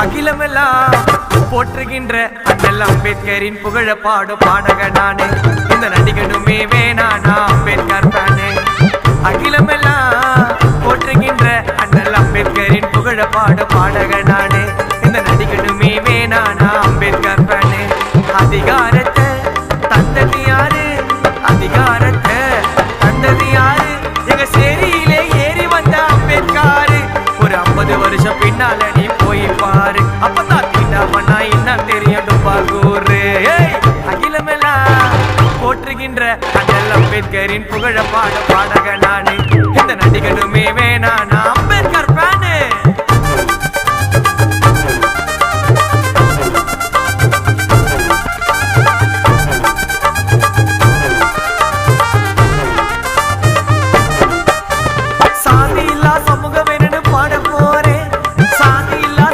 அகிலமெல்லாம் போற்றுகின்ற அண்ணல் அம்பேத்கரின் புகழ பாடும் பாடக நானே. இந்த நடிகனுமே வேணானா அம்பேத்கர் தானே. அகிலமெல்லாம் போற்றுகின்ற அண்ணல் அம்பேத்கரின் புகழ பாடும் பாடக நானே. இந்த நடிகனுமே வேணானா அம்பேத்கர் தானே. அதிகாரத்தை தந்தது யாரு? அதிகாரத்தை தந்தது யாரு? எங்க சேரியிலே ஏறி வந்த அம்பேத்கர். ஒரு 50 வருஷம் பின்னால நீ போய் பாரு, அப்பதான் தீண்டாமண்ணா இன்னும் தெரியும் பாகூரு. அகிலமெல்லாம் போற்றுகின்ற அண்ணல் அம்பேத்கரின் புகழ பாட பாடக நானே. இந்த நடிகனுமே வேணானா